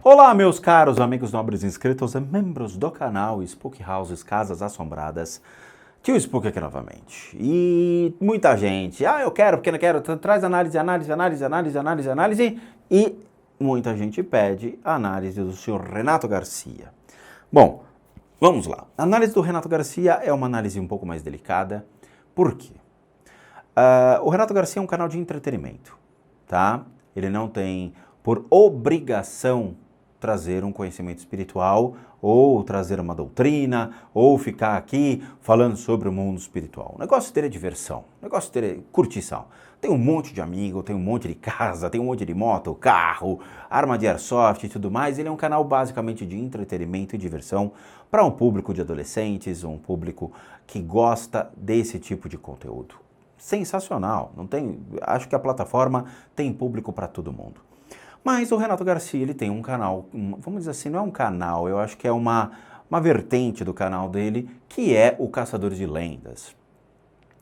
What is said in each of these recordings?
Olá, meus caros amigos nobres inscritos e membros do canal Spook Houses Casas Assombradas. Tio Spook aqui novamente. E muita gente, eu quero, porque não quero, traz análise. E muita gente pede a análise do senhor Renato Garcia. Bom, vamos lá. A análise do Renato Garcia é uma análise um pouco mais delicada. Por quê? O Renato Garcia é um canal de entretenimento, tá? Ele não tem por obrigação trazer um conhecimento espiritual, ou trazer uma doutrina, ou ficar aqui falando sobre o mundo espiritual. O negócio dele é diversão, o negócio dele é curtição. Tem um monte de amigo, tem um monte de casa, tem um monte de moto, carro, arma de airsoft e tudo mais. Ele é um canal basicamente de entretenimento e diversão para um público de adolescentes, um público que gosta desse tipo de conteúdo. Sensacional, não tem, acho que a plataforma tem público para todo mundo. Mas o Renato Garcia, ele tem um canal, vamos dizer assim, não é um canal, eu acho que é uma vertente do canal dele, que é o Caçadores de Lendas.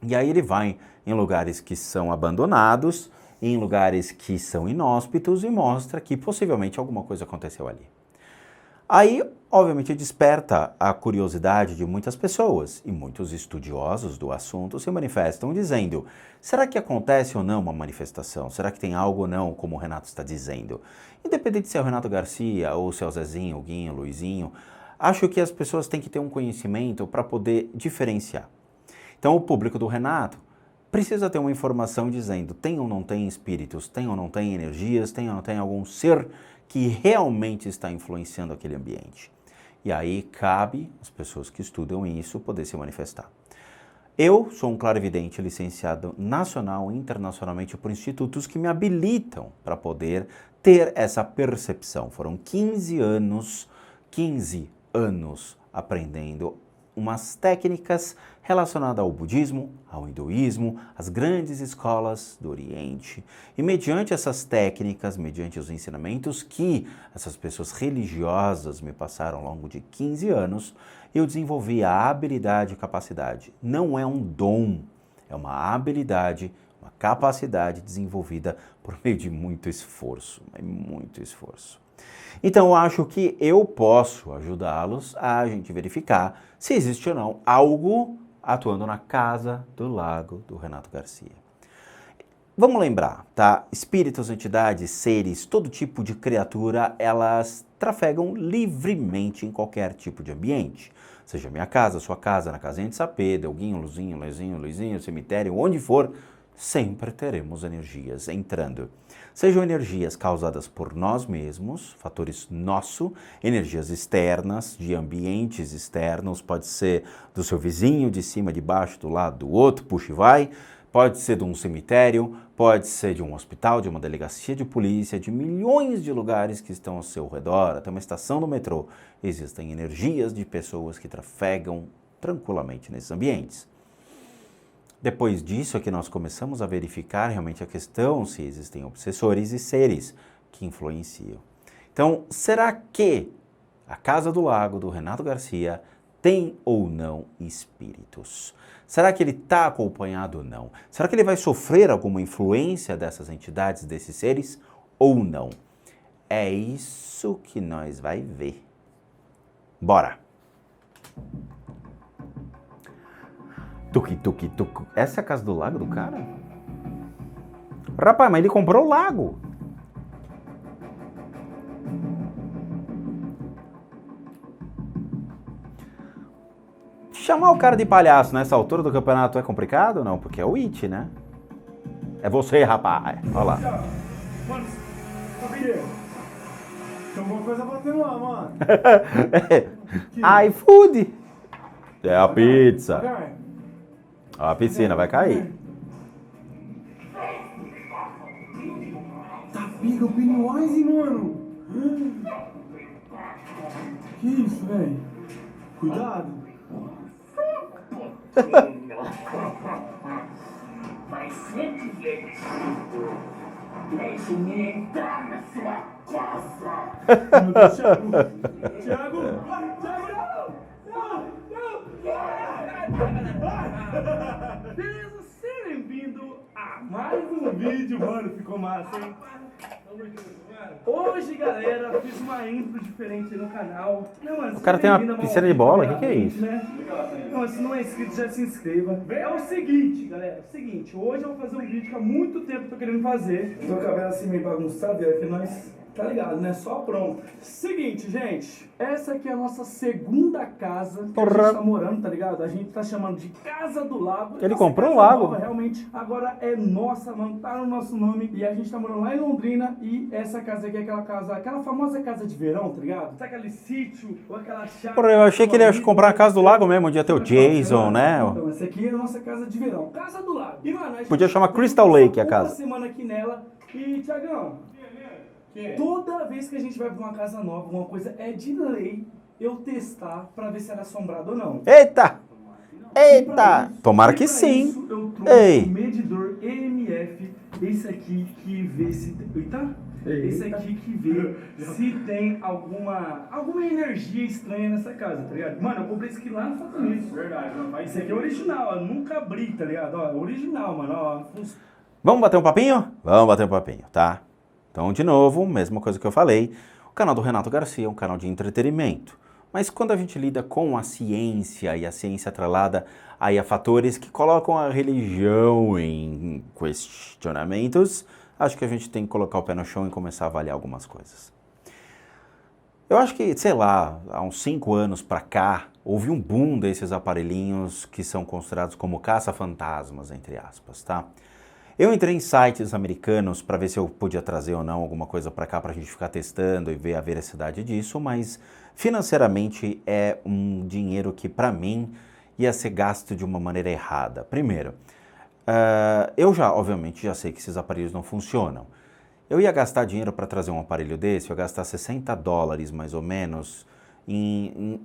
E aí ele vai em lugares que são abandonados, em lugares que são inóspitos e mostra que possivelmente alguma coisa aconteceu ali. Aí, obviamente, desperta a curiosidade de muitas pessoas e muitos estudiosos do assunto se manifestam dizendo: será que acontece ou não uma manifestação? Será que tem algo ou não, como o Renato está dizendo? Independente se é o Renato Garcia ou se é o Zezinho, o Guinho, o Luizinho, acho que as pessoas têm que ter um conhecimento para poder diferenciar. Então, o público do Renato precisa ter uma informação dizendo: tem ou não tem espíritos, tem ou não tem energias, tem ou não tem algum ser que realmente está influenciando aquele ambiente. E aí cabe às pessoas que estudam isso poder se manifestar. Eu sou um clarividente licenciado nacional e internacionalmente por institutos que me habilitam para poder ter essa percepção. Foram 15 anos aprendendo umas técnicas relacionadas ao budismo, ao hinduísmo, às grandes escolas do Oriente. E mediante essas técnicas, mediante os ensinamentos que essas pessoas religiosas me passaram ao longo de 15 anos, eu desenvolvi a habilidade e capacidade. Não é um dom, é uma habilidade, uma capacidade desenvolvida por meio de muito esforço, muito esforço. Então, eu acho que eu posso ajudá-los a gente verificar se existe ou não algo atuando na casa do lago do Renato Garcia. Vamos lembrar, tá? Espíritos, entidades, seres, todo tipo de criatura, elas trafegam livremente em qualquer tipo de ambiente. Seja minha casa, sua casa, na casinha de sapê, Delguinho, Luizinho, cemitério, onde for, sempre teremos energias entrando. Sejam energias causadas por nós mesmos, fatores nosso, energias externas, de ambientes externos, pode ser do seu vizinho, de cima, de baixo, do lado, do outro, puxa e vai, pode ser de um cemitério, pode ser de um hospital, de uma delegacia de polícia, de milhões de lugares que estão ao seu redor, até uma estação do metrô. Existem energias de pessoas que trafegam tranquilamente nesses ambientes. Depois disso é que nós começamos a verificar realmente a questão se existem obsessores e seres que influenciam. Então, será que a Casa do Lago do Renato Garcia tem ou não espíritos? Será que ele está acompanhado ou não? Será que ele vai sofrer alguma influência dessas entidades, desses seres ou não? É isso que nós vai ver. Bora! Tuki. Essa é a Casa do Lago do cara? Rapaz, mas ele comprou o lago. Chamar o cara de palhaço nessa altura do campeonato é complicado ou não? Porque é o It, né? É você, rapaz. Olha lá. Mano, sabia? Tem alguma coisa batendo lá, mano. iFood. É a pizza. A piscina vai cair. Tá pica o Pennywise, mano. Que isso, velho? Cuidado. Vai ser divertido. Deixe-me entrar na sua casa. Meu Deus, Thiago, Beleza, sejam bem-vindos a mais um vídeo, mano. Ficou massa, hein? Hoje, galera, fiz uma intro diferente no canal. Não, mano, O cara tem uma piscina de bola, o que é isso? Né? Não, se não é inscrito, já se inscreva. É o seguinte, galera, hoje eu vou fazer um vídeo que há muito tempo eu tô querendo fazer. Tô com o cabelo assim meio bagunçado, é que nós... Tá ligado, né? Só pronto. Seguinte, gente. Essa aqui é a nossa segunda casa que a gente tá morando, tá ligado? A gente tá chamando de Casa do Lago. Ele Nossa comprou um casa lago. nova, realmente, agora é nossa, mano. Tá no nosso nome. E a gente tá morando lá em Londrina. E essa casa aqui é aquela casa, aquela famosa casa de verão, tá ligado? Tá aquele sítio ou aquela chácara. Porra, eu achei que ele ia comprar a casa do lago mesmo, onde ia ter o Jason, né? Então, essa aqui é a nossa casa de verão. Casa do Lago. E, mano, a gente Podia chamar Crystal Lake a casa. uma semana aqui nela. E, Thiagão, toda vez que a gente vai pra uma casa nova, uma coisa é de lei eu testar pra ver se ela é assombrada ou não. Eita! Eita! Isso, Tomara e que pra sim. Isso, eu trouxe Ei. um medidor EMF, esse aqui que vê se... Eita! Esse aqui que vê se tem alguma energia estranha nessa casa, tá ligado? Mano, eu comprei esse aqui lá no Estados Unidos. Verdade, mano. Esse aqui é original, ó, nunca abri, tá ligado? Ó, original, mano, ó. Vamos bater um papinho? Vamos bater um papinho, tá? Então, de novo, mesma coisa que eu falei, o canal do Renato Garcia é um canal de entretenimento. Mas quando a gente lida com a ciência e a ciência atrelada aí a fatores que colocam a religião em questionamentos, acho que a gente tem que colocar o pé no chão e começar a avaliar algumas coisas. Eu acho que, sei lá, há uns 5 anos pra cá, houve um boom desses aparelhinhos que são considerados como caça-fantasmas, entre aspas, tá? Eu entrei em sites americanos para ver se eu podia trazer ou não alguma coisa para cá para a gente ficar testando e ver a veracidade disso, mas financeiramente é um dinheiro que para mim ia ser gasto de uma maneira errada. Primeiro, eu obviamente já sei que esses aparelhos não funcionam. Eu ia gastar dinheiro para trazer um aparelho desse, eu ia gastar $60 mais ou menos.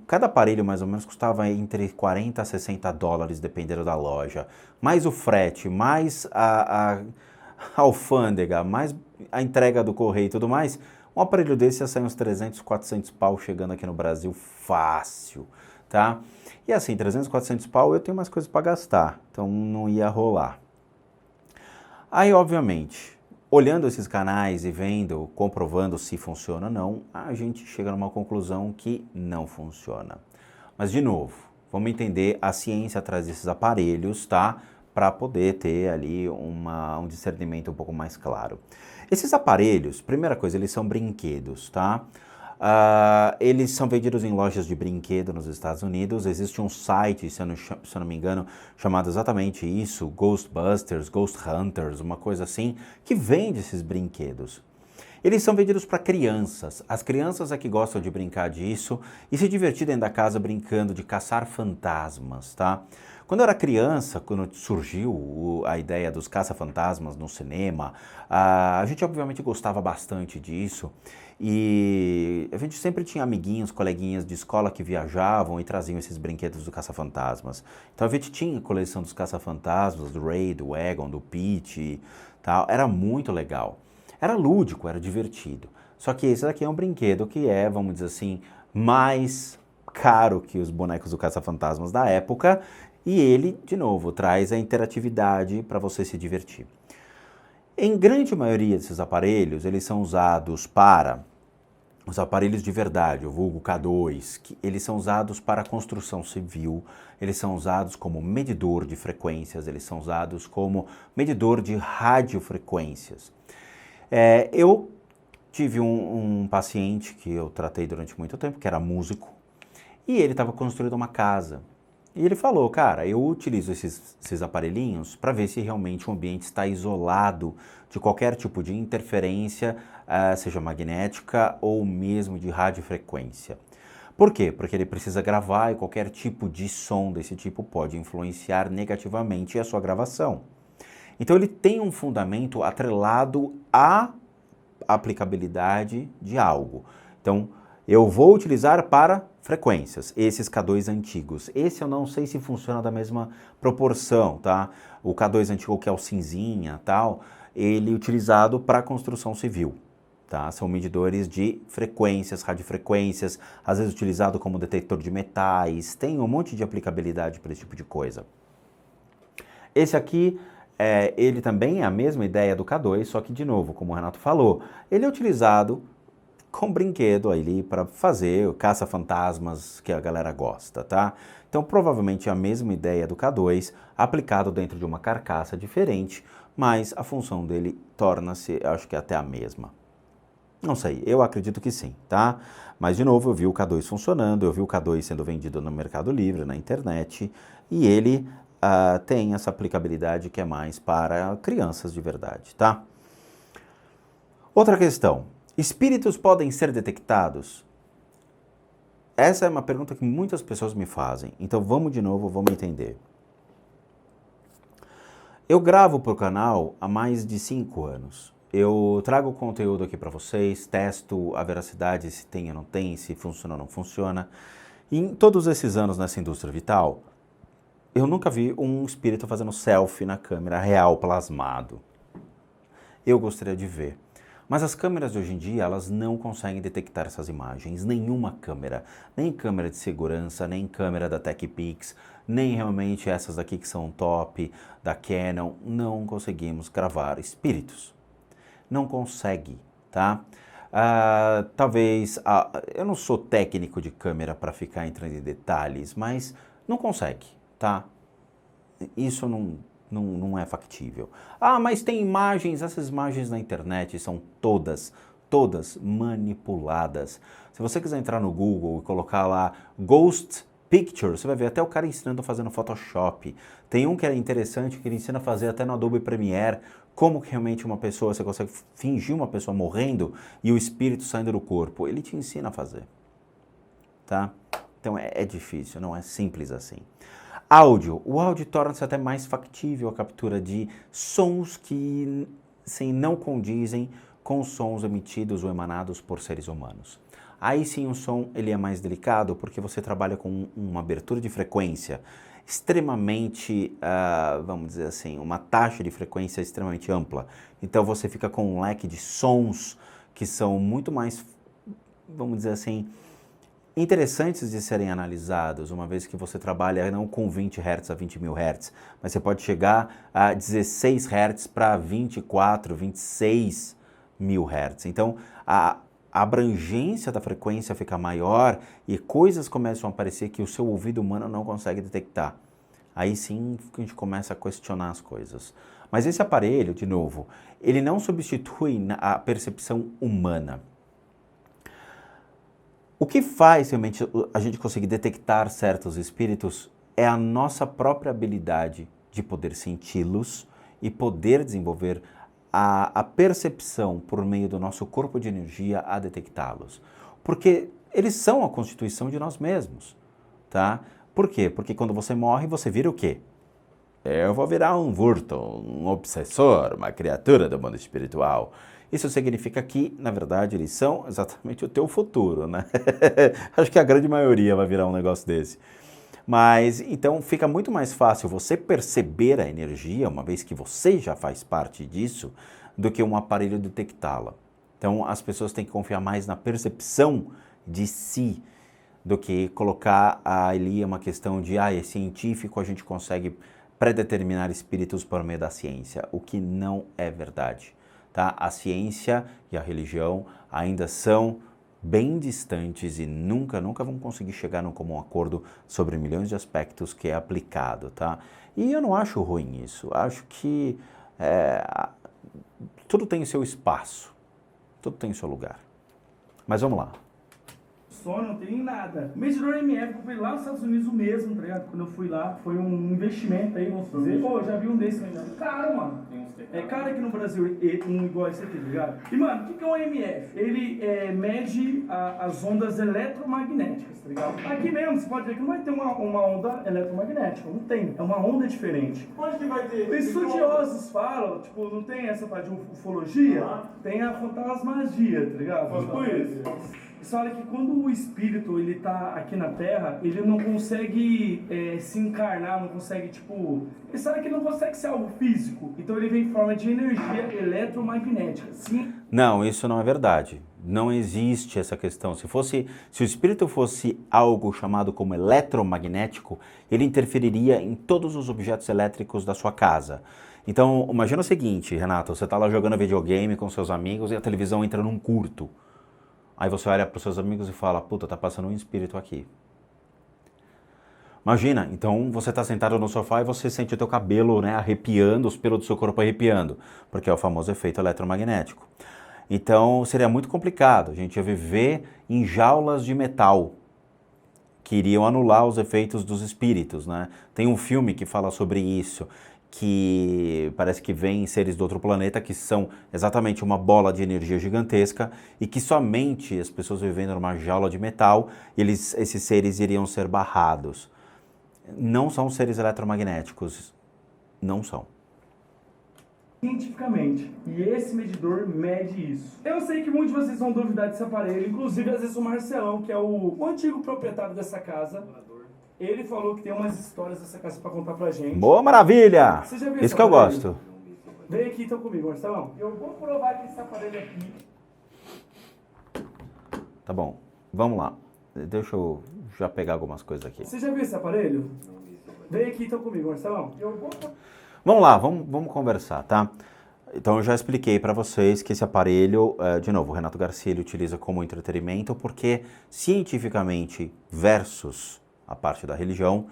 Cada aparelho mais ou menos custava entre 40 a $60, dependendo da loja. Mais o frete, mais a alfândega, mais a entrega do correio e tudo mais. Um aparelho desse ia sair uns 300, 400 pau chegando aqui no Brasil fácil, tá? E assim, 300, 400 pau eu tenho mais coisas para gastar, então não ia rolar. Aí, obviamente, olhando esses canais e vendo, comprovando se funciona ou não, a gente chega numa conclusão que não funciona. Mas, de novo, vamos entender a ciência atrás desses aparelhos, tá? Para poder ter ali um discernimento um pouco mais claro. Esses aparelhos, primeira coisa, eles são brinquedos, tá? Eles são vendidos em lojas de brinquedo nos Estados Unidos. Existe um site, se eu não me engano, chamado exatamente isso, Ghostbusters, Ghost Hunters, uma coisa assim, que vende esses brinquedos. Eles são vendidos para crianças. As crianças é que gostam de brincar disso e se divertir dentro da casa brincando de caçar fantasmas, tá? Quando eu era criança, quando surgiu a ideia dos caça-fantasmas no cinema, a gente obviamente gostava bastante disso e a gente sempre tinha amiguinhos, coleguinhas de escola que viajavam e traziam esses brinquedos do caça-fantasmas. Então a gente tinha a coleção dos caça-fantasmas, do Ray, do Egon, do Pete, tal. Era muito legal. Era lúdico, era divertido. Só que esse daqui é um brinquedo que é, vamos dizer assim, mais caro que os bonecos do caça-fantasmas da época. E ele, de novo, traz a interatividade para você se divertir. Em grande maioria desses aparelhos, eles são usados para os aparelhos de verdade, o vulgo K2, que eles são usados para construção civil, eles são usados como medidor de frequências, eles são usados como medidor de radiofrequências. Eu tive um paciente que eu tratei durante muito tempo, que era músico, e ele estava construindo uma casa. E ele falou, cara, eu utilizo esses aparelhinhos para ver se realmente o ambiente está isolado de qualquer tipo de interferência, seja magnética ou mesmo de radiofrequência. Por quê? Porque ele precisa gravar e qualquer tipo de som desse tipo pode influenciar negativamente a sua gravação. Então ele tem um fundamento atrelado à aplicabilidade de algo. Então, eu vou utilizar para frequências, esses K2 antigos. Esse eu não sei se funciona da mesma proporção, tá? O K2 antigo, que é o cinzinha, tal, ele é utilizado para construção civil, tá? São medidores de frequências, radiofrequências, às vezes utilizado como detector de metais, tem um monte de aplicabilidade para esse tipo de coisa. Esse aqui ele também é a mesma ideia do K2, só que, de novo, como o Renato falou, ele é utilizado com brinquedo ali para fazer o caça-fantasmas que a galera gosta, tá? Então, provavelmente é a mesma ideia do K2, aplicado dentro de uma carcaça diferente, mas a função dele torna-se, acho que até a mesma. Não sei, eu acredito que sim, tá? Mas, de novo, eu vi o K2 funcionando, eu vi o K2 sendo vendido no Mercado Livre, na internet, e ele tem essa aplicabilidade que é mais para crianças de verdade, tá? Outra questão, espíritos podem ser detectados? Essa é uma pergunta que muitas pessoas me fazem, então vamos de novo, vamos entender. Eu gravo para o canal há mais de 5 anos. Eu trago conteúdo aqui para vocês, testo a veracidade, se tem ou não tem, se funciona ou não funciona. E em todos esses anos nessa indústria vital, eu nunca vi um espírito fazendo selfie na câmera real, plasmado. Eu gostaria de ver. Mas as câmeras de hoje em dia, elas não conseguem detectar essas imagens. Nenhuma câmera. Nem câmera de segurança, nem câmera da TechPix, nem realmente essas aqui que são top, da Canon. Não conseguimos gravar espíritos. Não consegue, tá? Talvez, eu não sou técnico de câmera para ficar entrando em detalhes, mas não consegue, tá? Isso não é factível. Mas tem imagens, essas imagens na internet são todas manipuladas. Se você quiser entrar no Google e colocar lá Ghost Picture, você vai ver até o cara ensinando a fazer no Photoshop. Tem um que é interessante, que ele ensina a fazer até no Adobe Premiere, como que realmente uma pessoa, você consegue fingir uma pessoa morrendo e o espírito saindo do corpo. Ele te ensina a fazer, tá? Então é difícil, não é simples assim. Áudio. O áudio torna-se até mais factível a captura de sons que não condizem com os sons emitidos ou emanados por seres humanos. Aí sim o som ele é mais delicado porque você trabalha com uma abertura de frequência extremamente, vamos dizer assim, uma taxa de frequência extremamente ampla. Então você fica com um leque de sons que são muito mais, vamos dizer assim, interessantes de serem analisados, uma vez que você trabalha não com 20 Hz a 20 mil Hz, mas você pode chegar a 16 Hz para 24, 26 mil Hz. Então, a abrangência da frequência fica maior e coisas começam a aparecer que o seu ouvido humano não consegue detectar. Aí sim a gente começa a questionar as coisas. Mas esse aparelho, de novo, ele não substitui a percepção humana. O que faz realmente a gente conseguir detectar certos espíritos é a nossa própria habilidade de poder senti-los e poder desenvolver a percepção por meio do nosso corpo de energia a detectá-los. Porque eles são a constituição de nós mesmos, tá? Por quê? Porque quando você morre, você vira o quê? Eu vou virar um Vurto, um obsessor, uma criatura do mundo espiritual. Isso significa que, na verdade, eles são exatamente o teu futuro, né? Acho que a grande maioria vai virar um negócio desse. Mas, então, fica muito mais fácil você perceber a energia, uma vez que você já faz parte disso, do que um aparelho detectá-la. Então, as pessoas têm que confiar mais na percepção de si, do que colocar ali uma questão de, é científico, a gente consegue predeterminar espíritos por meio da ciência, o que não é verdade. Tá? A ciência e a religião ainda são bem distantes e nunca vão conseguir chegar num comum acordo sobre milhões de aspectos que é aplicado, tá? E eu não acho ruim isso, acho que tudo tem o seu espaço, tudo tem o seu lugar. Mas vamos lá. Só não tem nada. Medidor MF, comprei lá nos Estados Unidos mesmo, tá ligado? Quando eu fui lá, foi um investimento aí, vamos dizer. Pô, já vi um desse ainda. Caro, mano. É caro aqui no Brasil, um igual esse aqui, tá ligado? E, mano, o que é um MF? Ele mede as ondas eletromagnéticas, tá ligado? Aqui mesmo, você pode ver que não vai ter uma onda eletromagnética, não tem. É uma onda diferente. Onde que vai ter? Os estudiosos falam, tipo, não tem essa parte de ufologia? Tem a fantasmagia, tá ligado? Tipo isso. Eles falam que quando o espírito ele tá aqui na Terra, ele não consegue se encarnar, não consegue, tipo... Eles sabem que ele não consegue ser algo físico, então ele vem em forma de energia eletromagnética. Sim. Não, isso não é verdade. Não existe essa questão. Se o espírito fosse algo chamado como eletromagnético, ele interferiria em todos os objetos elétricos da sua casa. Então, imagina o seguinte, Renato, você está lá jogando videogame com seus amigos e a televisão entra num curto. Aí você olha para os seus amigos e fala, puta, tá passando um espírito aqui. Imagina, então você está sentado no sofá e você sente o teu cabelo, né, arrepiando, os pelos do seu corpo arrepiando, porque é o famoso efeito eletromagnético. Então seria muito complicado, a gente ia viver em jaulas de metal, que iriam anular os efeitos dos espíritos, né? Tem um filme que fala sobre isso, que parece que vem seres do outro planeta que são exatamente uma bola de energia gigantesca e que somente as pessoas vivendo numa jaula de metal, esses seres iriam ser barrados. Não são seres eletromagnéticos, não são. Cientificamente. E esse medidor mede isso. Eu sei que muitos de vocês vão duvidar desse aparelho, inclusive às vezes o Marcelão, que é o antigo proprietário dessa casa, ele falou que tem umas histórias dessa casa pra contar pra gente. Boa, maravilha! Você já viu Isso esse que eu aparelho? gosto. Vem aqui então comigo, Marcelão. Eu vou provar que esse aparelho aqui... Tá bom, vamos lá. Deixa eu já pegar algumas coisas aqui. Você já viu esse aparelho? Vem aqui então comigo, Marcelão. Eu vou... Vamos lá, vamos conversar, tá? Então eu já expliquei para vocês que esse aparelho, de novo, o Renato Garcia ele utiliza como entretenimento porque cientificamente versus a parte da religião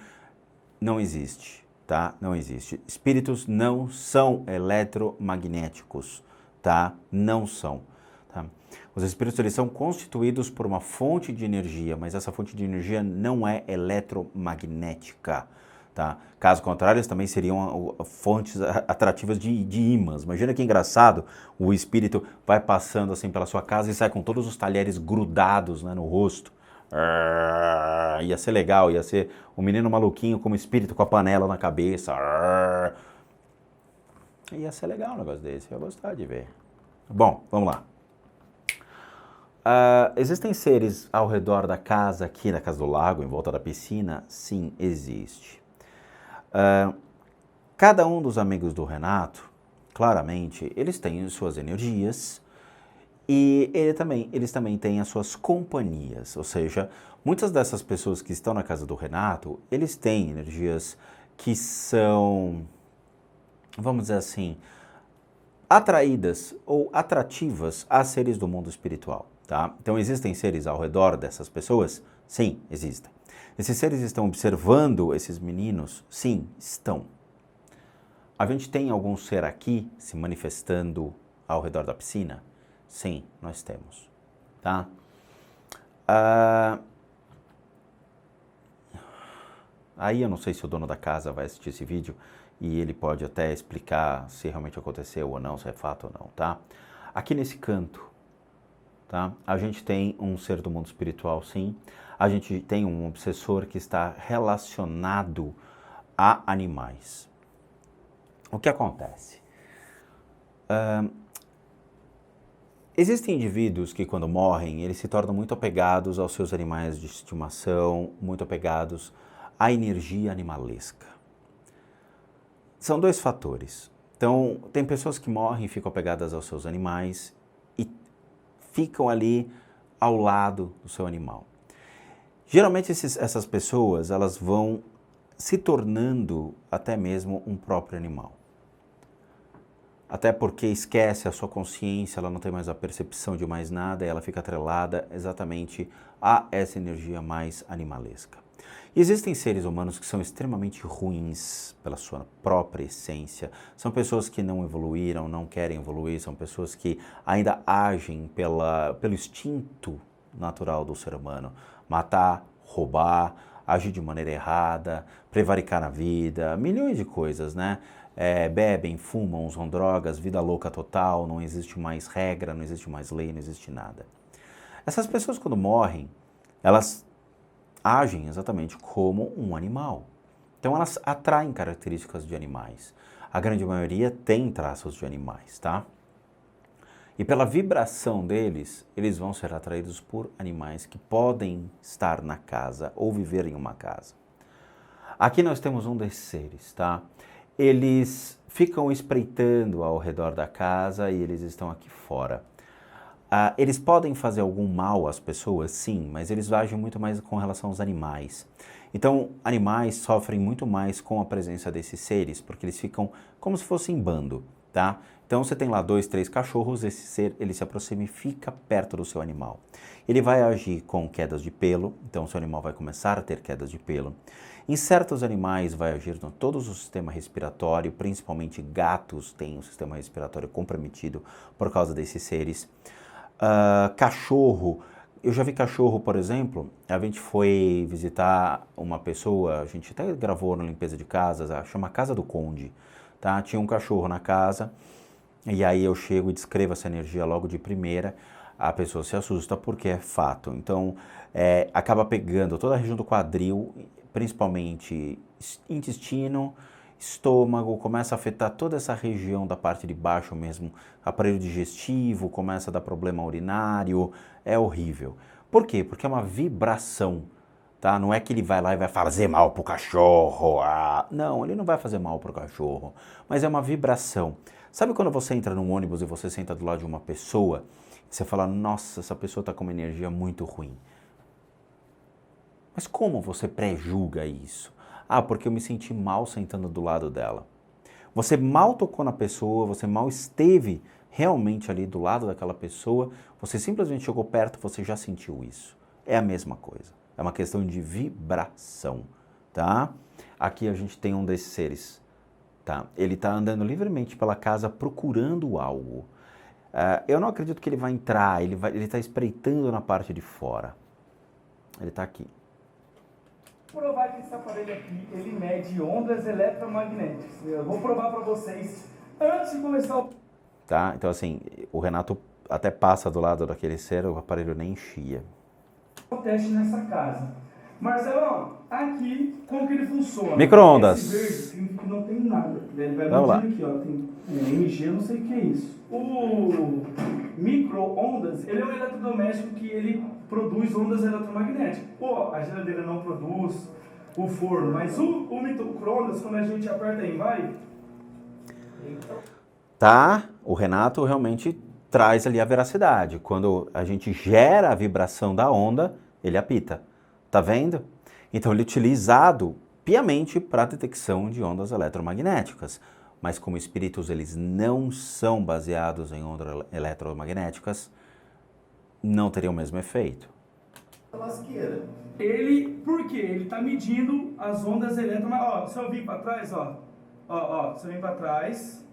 não existe, tá? Não existe. Espíritos não são eletromagnéticos, tá? Não são, tá? Os espíritos eles são constituídos por uma fonte de energia, mas essa fonte de energia não é eletromagnética. Tá? Caso contrário, eles também seriam fontes atrativas de ímãs. Imagina que engraçado, o espírito vai passando assim pela sua casa e sai com todos os talheres grudados, né, no rosto. Ia ser legal, ia ser um menino maluquinho como espírito com a panela na cabeça. Ia ser legal um negócio desse, eu ia gostar de ver. Bom, vamos lá. Existem seres ao redor da casa, aqui na casa do lago, em volta da piscina? Sim, existe. Cada um dos amigos do Renato, claramente, eles têm suas energias e eles também têm as suas companhias, ou seja, muitas dessas pessoas que estão na casa do Renato, eles têm energias que são, vamos dizer assim, atraídas ou atrativas a seres do mundo espiritual, tá? Então existem seres ao redor dessas pessoas? Sim, existem. Esses seres estão observando esses meninos? Sim, estão. A gente tem algum ser aqui se manifestando ao redor da piscina? Sim, nós temos. Tá? Aí eu não sei se o dono da casa vai assistir esse vídeo e ele pode até explicar se realmente aconteceu ou não, se é fato ou não, tá? Aqui nesse canto, tá? A gente tem um ser do mundo espiritual, sim. A gente tem um obsessor que está relacionado a animais. O que acontece? Existem indivíduos que quando morrem, eles se tornam muito apegados aos seus animais de estimação, muito apegados à energia animalesca. São dois fatores. Então, tem pessoas que morrem e ficam apegadas aos seus animais e ficam ali ao lado do seu animal. Geralmente essas pessoas, elas vão se tornando até mesmo um próprio animal. Até porque esquece a sua consciência, ela não tem mais a percepção de mais nada, e ela fica atrelada exatamente a essa energia mais animalesca. E existem seres humanos que são extremamente ruins pela sua própria essência, são pessoas que não evoluíram, não querem evoluir, são pessoas que ainda agem pelo instinto natural do ser humano. Matar, roubar, agir de maneira errada, prevaricar na vida, milhões de coisas, né? Bebem, fumam, usam drogas, vida louca total, não existe mais regra, não existe mais lei, não existe nada. Essas pessoas quando morrem, elas agem exatamente como um animal. Então elas atraem características de animais. A grande maioria tem traços de animais, tá? E pela vibração deles, eles vão ser atraídos por animais que podem estar na casa ou viver em uma casa. Aqui nós temos um desses seres, tá? Eles ficam espreitando ao redor da casa e eles estão aqui fora. Eles podem fazer algum mal às pessoas, sim, mas eles agem muito mais com relação aos animais. Então, animais sofrem muito mais com a presença desses seres, porque eles ficam como se fossem em bando, tá? Então, você tem lá 2, 3 cachorros, esse ser, ele se aproxima e fica perto do seu animal. Ele vai agir com quedas de pelo, então o seu animal vai começar a ter quedas de pelo. Em certos animais vai agir no todo o sistema respiratório, principalmente gatos têm o sistema respiratório comprometido por causa desses seres. Cachorro, eu já vi cachorro, por exemplo, a gente foi visitar uma pessoa, a gente até gravou na limpeza de casas, chama Casa do Conde, tá? Tinha um cachorro na casa, e aí eu chego e descrevo essa energia logo de primeira, a pessoa se assusta porque é fato. Então, acaba pegando toda a região do quadril, principalmente intestino, estômago, começa a afetar toda essa região da parte de baixo mesmo, aparelho digestivo, começa a dar problema urinário, é horrível. Por quê? Porque é uma vibração, tá? Não é que ele vai lá e vai fazer mal pro cachorro, não, ele não vai fazer mal pro cachorro, mas é uma vibração. Sabe quando você entra num ônibus e você senta do lado de uma pessoa, e você fala, nossa, essa pessoa tá com uma energia muito ruim. Mas como você pré-julga isso? Porque eu me senti mal sentando do lado dela. Você mal tocou na pessoa, você mal esteve realmente ali do lado daquela pessoa, você simplesmente chegou perto, você já sentiu isso. É a mesma coisa. É uma questão de vibração, tá? Aqui a gente tem um desses seres, tá? Ele está andando livremente pela casa procurando algo. Eu não acredito que ele vai entrar, ele está espreitando na parte de fora. Ele está aqui. Provar que esse aparelho aqui, ele mede ondas eletromagnéticas. Eu vou provar para vocês antes de começar o... Tá? Então assim, o Renato até passa do lado daquele ser, o aparelho nem chia. O teste nessa casa. Marcelão, aqui, como que ele funciona? Micro-ondas. Esse verde significa que não tem nada. Ele vai Vamos lá. medindo aqui, ó. Tem MG, eu não sei o que é isso. O micro-ondas, ele é um eletrodoméstico que ele produz ondas eletromagnéticas. Pô, a geladeira não produz, o forno, mas o micro-ondas, quando a gente aperta aí, vai... Tá? O Renato realmente traz ali a veracidade. Quando a gente gera a vibração da onda, ele apita. Tá vendo? Então ele é utilizado piamente para a detecção de ondas eletromagnéticas. Mas como espíritos eles não são baseados em ondas eletromagnéticas, não teria o mesmo efeito. Lasqueira. Ele, por quê? Ele tá medindo as ondas eletromagnéticas. Ó, se eu vir para trás, ó, se eu vir para trás,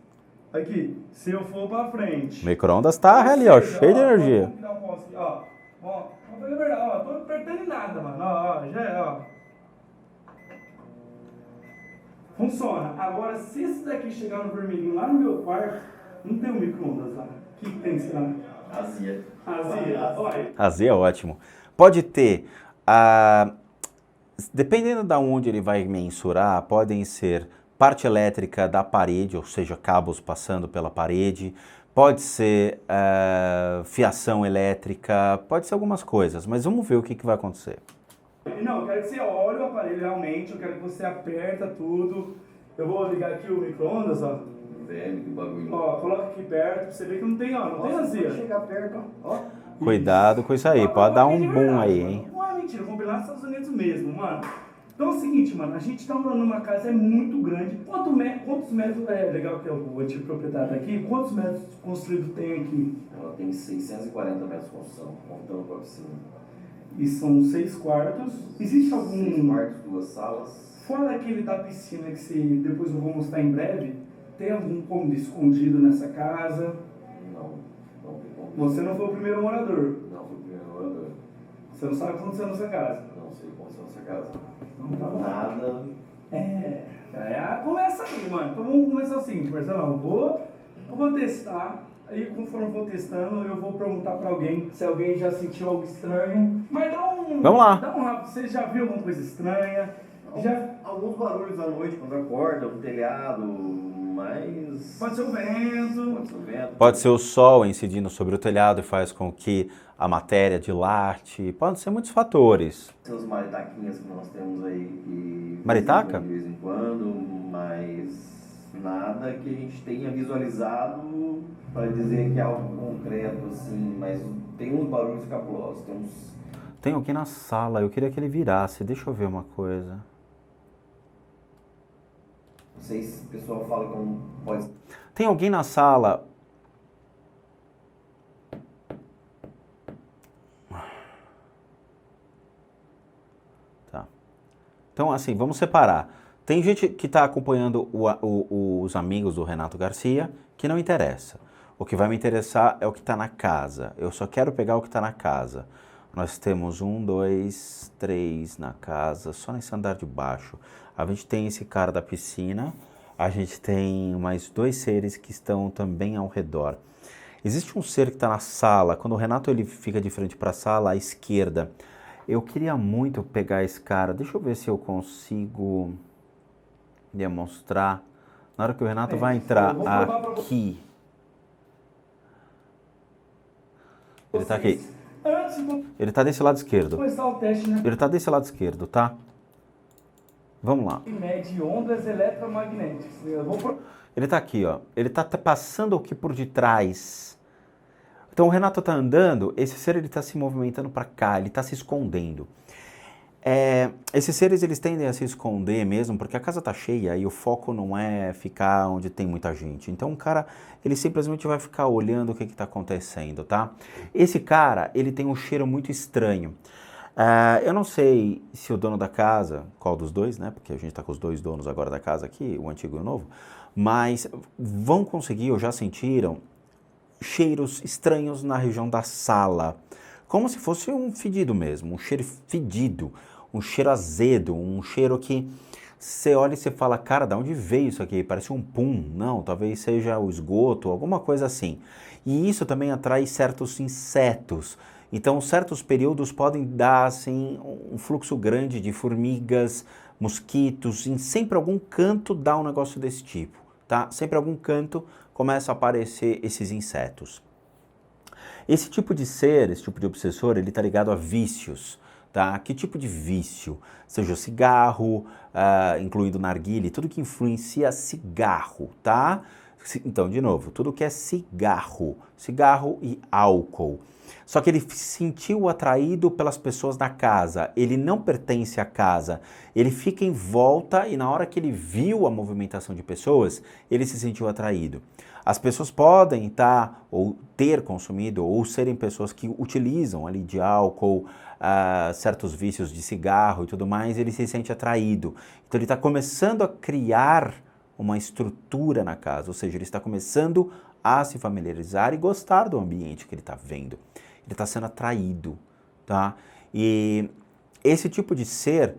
aqui, se eu for para frente. O micro-ondas tá ali, ó, cheio de energia. Vamos dar um pause aqui, ó, vamos fazer a verdade, ó, tô apertando em nada, mano, ó. Funciona. Agora, se esse daqui chegar no vermelhinho lá no meu quarto, não tem um micro-ondas lá. O que tem, será? Azia. Olha. Azia é ótimo. Pode ter, dependendo de onde ele vai mensurar, podem ser parte elétrica da parede, ou seja, cabos passando pela parede, pode ser fiação elétrica, pode ser algumas coisas, mas vamos ver o que vai acontecer. Não, eu quero que você olhe o aparelho realmente, eu quero que você aperta tudo. Eu vou ligar aqui o micro-ondas, ó. Velho, que bagulho. Ó, coloca aqui perto pra você ver que não tem, ó, não tem azia. Chegar perto, ó. Cuidado com isso aí, pode dar um boom aí, hein? Não é mentira, eu comprei lá nos Estados Unidos mesmo, mano. Então é o seguinte, mano, a gente tá morando numa casa, é muito grande. Quantos metros, é legal que o antigo proprietário tá aqui, quantos metros construído tem aqui? Ela tem 640 metros de construção, contando com a piscina. E são 6 quartos. Existe algum... 6 quartos, 2 salas. Fora aquele da piscina que depois eu vou mostrar em breve, tem algum cômodo escondido nessa casa? Não tem como. Você não foi o primeiro morador? Não fui o primeiro morador. Você não sabe o que aconteceu nessa casa? Não sei o que aconteceu nessa casa. Não tá bom. Nada. Começa aí, mano. Então vamos começar o seguinte, Marcelo. Eu vou testar. Aí conforme eu vou testando, eu vou perguntar pra alguém se alguém já sentiu algo estranho. Mas Vamos lá. Dá um rápido. Você já viu alguma coisa estranha? Alguns barulhos à noite quando acorda, no telhado, mas... Pode ser o vento. Pode ser o vento. Pode ser o sol incidindo sobre o telhado e faz com que a matéria dilate, pode ser muitos fatores. Tem os maritaquinhas que nós temos aí que... Maritaca? De vez em quando, mas nada que a gente tenha visualizado para dizer que é algo concreto, assim, mas tem uns barulhos cabulosos, Tem alguém na sala, eu queria que ele virasse. Deixa eu ver uma coisa. Não sei se o pessoal fala como pode... Tem alguém na sala... Tá. Então, assim, vamos separar. Tem gente que está acompanhando os amigos do Renato Garcia, que não interessa. O que vai me interessar é o que está na casa. Eu só quero pegar o que está na casa. Nós temos 1, 2, 3 na casa, só nesse andar de baixo. A gente tem esse cara da piscina, a gente tem mais 2 seres que estão também ao redor. Existe um ser que está na sala, quando o Renato ele fica de frente para a sala, à esquerda. Eu queria muito pegar esse cara, deixa eu ver se eu consigo demonstrar. Na hora que o Renato vai entrar aqui. Ele está aqui. Ele está desse lado esquerdo. Começar o teste, né? Ele está desse lado esquerdo, tá? Vamos lá. Mede ondas eletromagnéticas. Ele está aqui, ó. Ele está passando aqui por detrás. Então o Renato está andando, esse ser ele está se movimentando para cá, ele está se escondendo. Esses seres eles tendem a se esconder mesmo, porque a casa está cheia e o foco não é ficar onde tem muita gente. Então o cara, ele simplesmente vai ficar olhando o que está acontecendo, tá? Esse cara, ele tem um cheiro muito estranho. Eu não sei se o dono da casa, qual dos dois, né? Porque a gente está com os 2 donos agora da casa aqui, o antigo e o novo, mas vão conseguir ou já sentiram cheiros estranhos na região da sala. Como se fosse um fedido mesmo, um cheiro fedido, um cheiro azedo, um cheiro que você olha e você fala, cara, de onde veio isso aqui? Parece um pum. Não, talvez seja o esgoto, alguma coisa assim. E isso também atrai certos insetos. Então, certos períodos podem dar, assim, um fluxo grande de formigas, mosquitos, em sempre algum canto dá um negócio desse tipo, tá? Sempre algum canto começa a aparecer esses insetos. Esse tipo de ser, esse tipo de obsessor, ele está ligado a vícios, tá? Que tipo de vício? Seja o cigarro, incluindo narguilé, tudo que influencia cigarro, tá? Então, de novo, tudo que é cigarro e álcool. Só que ele se sentiu atraído pelas pessoas da casa, ele não pertence à casa, ele fica em volta e na hora que ele viu a movimentação de pessoas, ele se sentiu atraído. As pessoas podem estar ou ter consumido ou serem pessoas que utilizam ali de álcool, certos vícios de cigarro e tudo mais, ele se sente atraído. Então ele está começando a criar uma estrutura na casa, ou seja, ele está começando a se familiarizar e gostar do ambiente que ele está vendo. Ele está sendo atraído, tá? E esse tipo de ser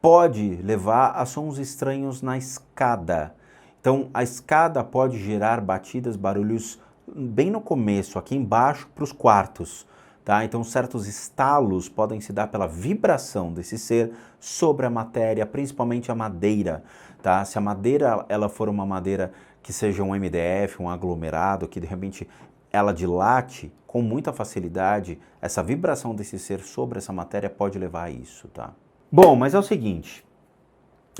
pode levar a sons estranhos na escada. Então, a escada pode gerar batidas, barulhos bem no começo, aqui embaixo para os quartos, tá? Então, certos estalos podem se dar pela vibração desse ser sobre a matéria, principalmente a madeira, tá? Se a madeira ela for uma madeira que seja um MDF, um aglomerado, que de repente ela dilate com muita facilidade, essa vibração desse ser sobre essa matéria pode levar a isso, tá? Bom, mas é o seguinte,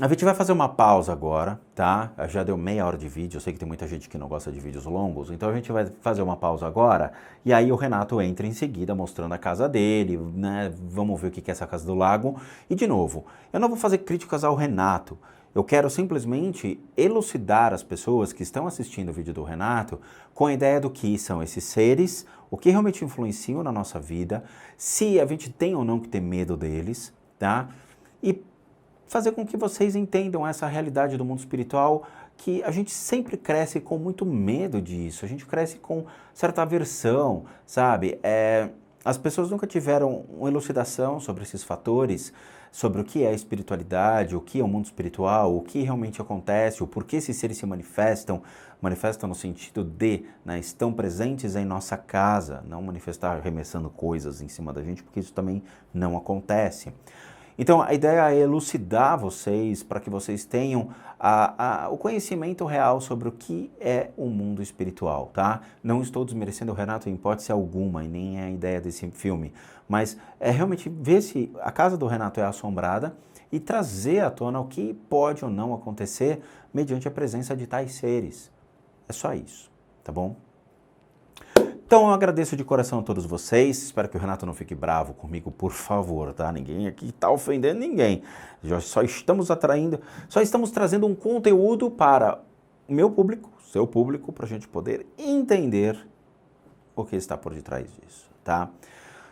a gente vai fazer uma pausa agora, tá? Já deu meia hora de vídeo, eu sei que tem muita gente que não gosta de vídeos longos, então a gente vai fazer uma pausa agora, e aí o Renato entra em seguida mostrando a casa dele, né? Vamos ver o que é essa casa do lago. E de novo, eu não vou fazer críticas ao Renato, eu quero simplesmente elucidar as pessoas que estão assistindo o vídeo do Renato com a ideia do que são esses seres, o que realmente influenciam na nossa vida, se a gente tem ou não que ter medo deles, tá? E fazer com que vocês entendam essa realidade do mundo espiritual, que a gente sempre cresce com muito medo disso, a gente cresce com certa aversão, sabe? As pessoas nunca tiveram uma elucidação sobre esses fatores, sobre o que é a espiritualidade, o que é o mundo espiritual, o que realmente acontece, o porquê esses seres se manifestam no sentido de, né, estão presentes em nossa casa, não manifestar arremessando coisas em cima da gente, porque isso também não acontece. Então, a ideia é elucidar vocês para que vocês tenham o conhecimento real sobre o que é o mundo espiritual, tá? Não estou desmerecendo o Renato em hipótese alguma, e nem é a ideia desse filme, mas é realmente ver se a casa do Renato é assombrada e trazer à tona o que pode ou não acontecer mediante a presença de tais seres. É só isso, tá bom? Então eu agradeço de coração a todos vocês, espero que o Renato não fique bravo comigo, por favor, tá? Ninguém aqui tá ofendendo ninguém. Só estamos trazendo um conteúdo para o meu público, seu público, para a gente poder entender o que está por detrás disso, tá?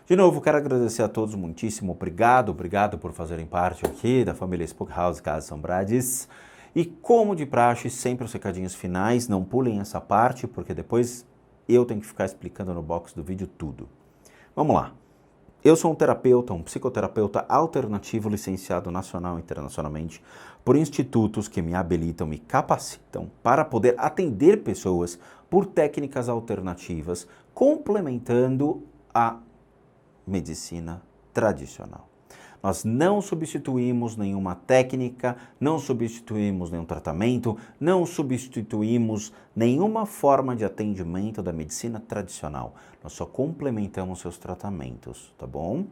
De novo, quero agradecer a todos muitíssimo, obrigado por fazerem parte aqui da família Spook House Casas Assombradas. E como de praxe, sempre os recadinhos finais, não pulem essa parte, porque depois eu tenho que ficar explicando no box do vídeo tudo. Vamos lá. Eu sou um terapeuta, um psicoterapeuta alternativo licenciado nacional e internacionalmente por institutos que me habilitam, me capacitam para poder atender pessoas por técnicas alternativas, complementando a medicina tradicional. Nós não substituímos nenhuma técnica, não substituímos nenhum tratamento, não substituímos nenhuma forma de atendimento da medicina tradicional. Nós só complementamos seus tratamentos, tá bom?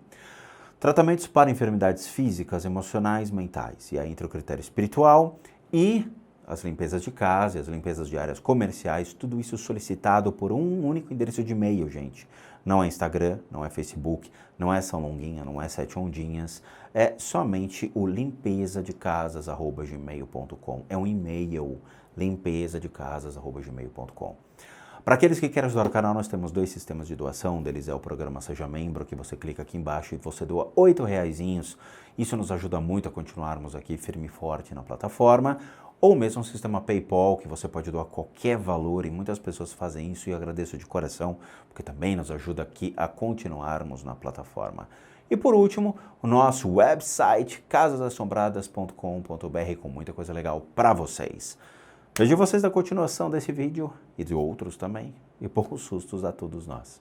Tratamentos para enfermidades físicas, emocionais, mentais. E aí entra o critério espiritual e as limpezas de casa e as limpezas de áreas comerciais, tudo isso solicitado por um único endereço de e-mail, gente. Não é Instagram, não é Facebook, não é São Longuinha, não é Sete Ondinhas, é somente o limpezadecasas@gmail.com. É um e-mail, limpezadecasas@gmail.com. Para aqueles que querem ajudar o canal, nós temos 2 sistemas de doação. Um deles é o programa Seja Membro, que você clica aqui embaixo e você doa R$8. Isso nos ajuda muito a continuarmos aqui firme e forte na plataforma. Ou mesmo um sistema PayPal, que você pode doar qualquer valor, e muitas pessoas fazem isso e eu agradeço de coração, porque também nos ajuda aqui a continuarmos na plataforma. E por último, o nosso website, casasassombradas.com.br, com muita coisa legal para vocês. Vejo vocês na continuação desse vídeo e de outros também, e poucos sustos a todos nós.